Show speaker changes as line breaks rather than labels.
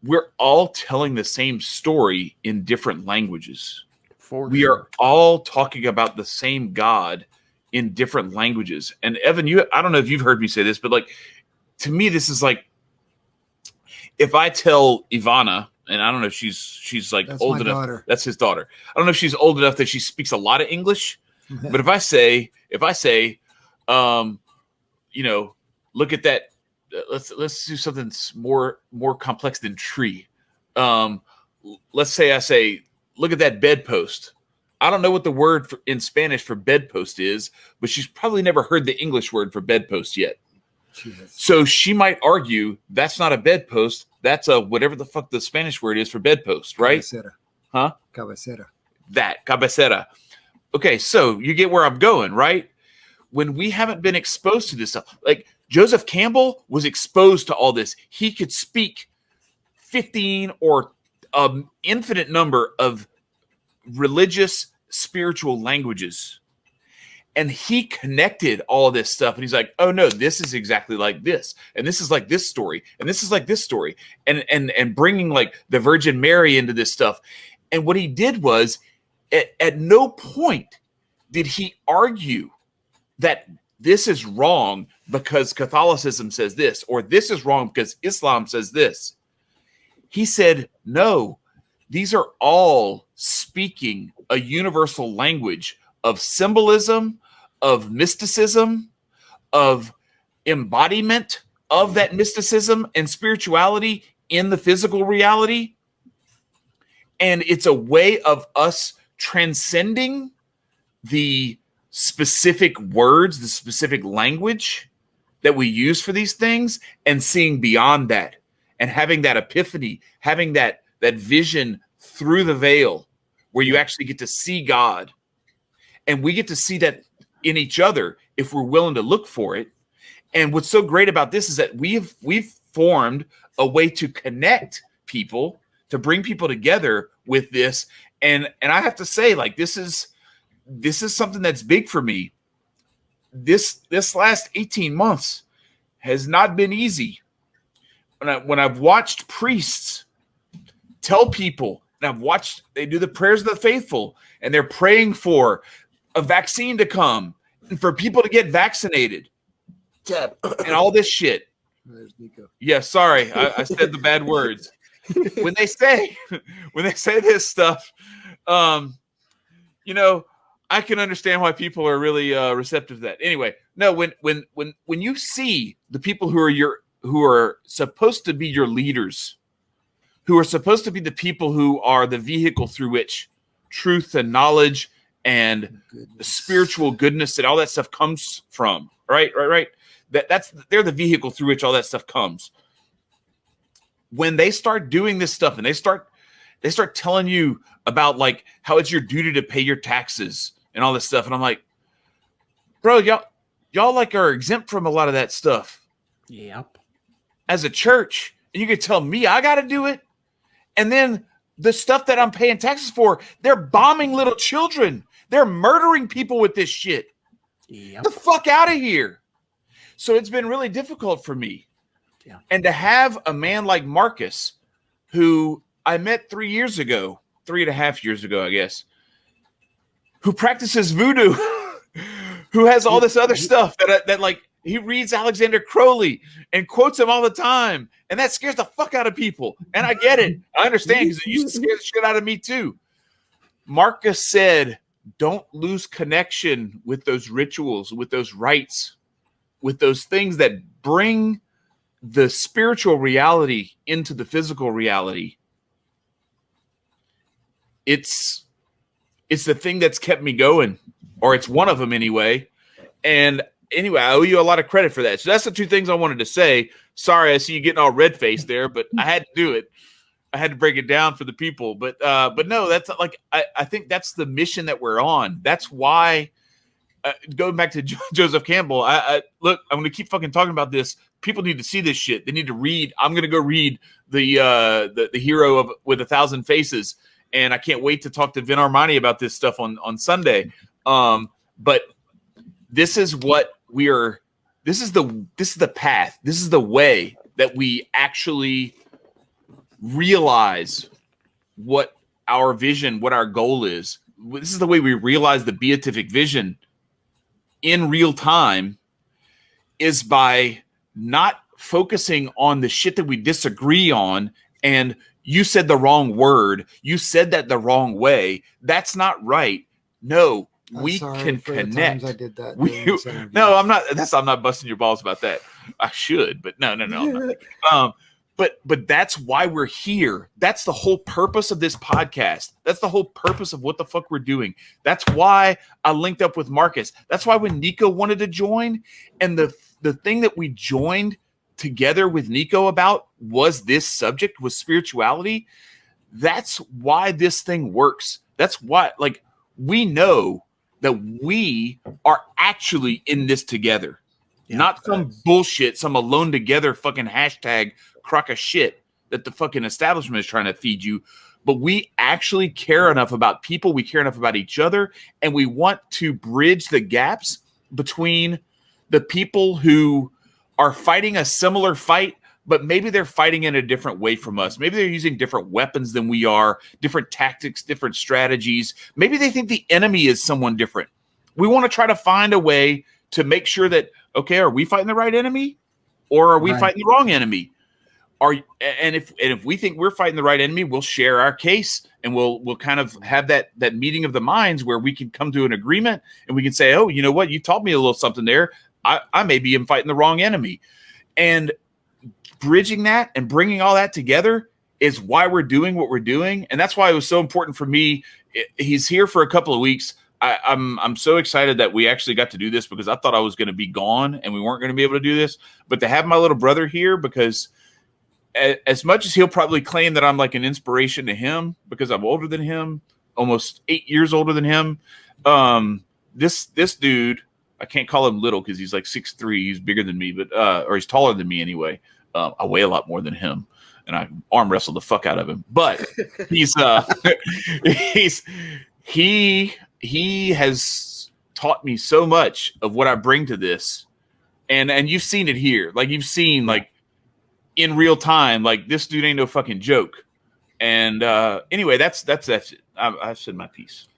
we're all telling the same story in different languages. We
sure.
are all talking about the same God in different languages. And Evan, I don't know if you've heard me say this, but like, to me, this is like, if I tell Ivana, and I don't know if she's like
That's
old
my
enough.
daughter.
That's his daughter. I don't know if she's old enough that she speaks a lot of English. But if I say, you know, look at that. Let's do something more complex than tree. Let's say I say, look at that bedpost. I don't know what the word in Spanish for bedpost is, but she's probably never heard the English word for bedpost yet.
Jesus.
So she might argue that's not a bedpost. That's a whatever the fuck the Spanish word is for bedpost, right?
Cabecera.
Huh?
Cabecera.
That, cabecera. Okay, so you get where I'm going, right? When we haven't been exposed to this stuff, like Joseph Campbell was exposed to all this. He could speak 15 or infinite number of religious, spiritual languages. And he connected all this stuff. And he's like, oh, no, this is exactly like this. And this is like this story. And this is like this story. And bringing like the Virgin Mary into this stuff. And what he did was at no point did he argue that this is wrong because Catholicism says this, or this is wrong because Islam says this. He said, no, these are all speaking a universal language of symbolism, of mysticism, of embodiment of that mysticism and spirituality in the physical reality. And it's a way of us transcending the specific words, the specific language that we use for these things, and seeing beyond that and having that epiphany, having that vision through the veil where you actually get to see God. And we get to see that in each other if we're willing to look for it. And what's so great about this is that we've formed a way to connect people, to bring people together with this. And I have to say, like, this is something that's big for me. This last 18 months has not been easy. When I've watched priests tell people, and I've watched, they do the prayers of the faithful, and they're praying for a vaccine to come and for people to get vaccinated and all this shit.
There's Nico.
Yeah, sorry, I said the bad words. When they say this stuff, you know, I can understand why people are really receptive to that. Anyway, no, when you see the people who are supposed to be your leaders, who are supposed to be the people who are the vehicle through which truth and knowledge and spiritual goodness and all that stuff comes from, right? They're the vehicle through which all that stuff comes. When they start doing this stuff and they start telling you about like how it's your duty to pay your taxes and all this stuff, and I'm like, bro, y'all like are exempt from a lot of that stuff.
Yep.
As a church, and you can tell me I got to do it, and then the stuff that I'm paying taxes for, they're bombing little children. They're murdering people with this shit.
Yep.
Get the fuck out of here. So it's been really difficult for me.
Yeah.
And to have a man like Marcus, who I met 3.5 years ago, I guess, who practices voodoo, who has all this other stuff that like he reads Alexander Crowley and quotes him all the time. And that scares the fuck out of people. And I get it. I understand because it used to scare the shit out of me too. Marcus said, don't lose connection with those rituals, with those rites, with those things that bring the spiritual reality into the physical reality. It's the thing that's kept me going, or it's one of them anyway. And anyway, I owe you a lot of credit for that. So that's the two things I wanted to say. Sorry, I see you getting all red-faced there, but I had to do it. I had to break it down for the people. But no, that's like I think that's the mission that we're on. That's why going back to Joseph Campbell. Look, I'm going to keep fucking talking about this. People need to see this shit. They need to read. I'm going to go read the hero with 1,000 faces, and I can't wait to talk to Vin Armani about this stuff on Sunday. But this is what we are. This is the path. This is the way that we actually realize what our vision, what our goal is. This is the way we realize the beatific vision in real time, is by not focusing on the shit that we disagree on. And you said the wrong word. You said that the wrong way. That's not right. No, we can connect.
I did that.
No, I'm not busting your balls about that. I should, but no. I'm not. But that's why we're here. That's the whole purpose of this podcast. That's the whole purpose of what the fuck we're doing. That's why I linked up with Marcus. That's why when Nico wanted to join, and the thing that we joined together with Nico about was this subject, was spirituality. That's why this thing works. That's why, like, we know that we are actually in this together. Yeah, not some bullshit, some alone together fucking hashtag crock of shit that the fucking establishment is trying to feed you. But we actually care enough about people. We care enough about each other. And we want to bridge the gaps between the people who are fighting a similar fight, but maybe they're fighting in a different way from us. Maybe they're using different weapons than we are, different tactics, different strategies. Maybe they think the enemy is someone different. We want to try to find a way to make sure that, okay, are we fighting the right enemy, or are we fighting the wrong enemy? And if we think we're fighting the right enemy, we'll share our case, and we'll kind of have that meeting of the minds where we can come to an agreement, and we can say, oh, you know what, you taught me a little something there. I maybe am fighting the wrong enemy. And bridging that and bringing all that together is why we're doing what we're doing. And that's why it was so important for me. He's here for a couple of weeks. I'm so excited that we actually got to do this, because I thought I was going to be gone and we weren't going to be able to do this. But to have my little brother here, because as much as he'll probably claim that I'm like an inspiration to him because I'm older than him, almost 8 years older than him, this dude, I can't call him little because he's like 6'3". He's bigger than me, but or he's taller than me anyway. I weigh a lot more than him, and I arm wrestle the fuck out of him. But he has taught me so much of what I bring to this, and you've seen it here. Like, you've seen, like, in real time, like, this dude ain't no fucking joke. And anyway, that's it. I said my piece.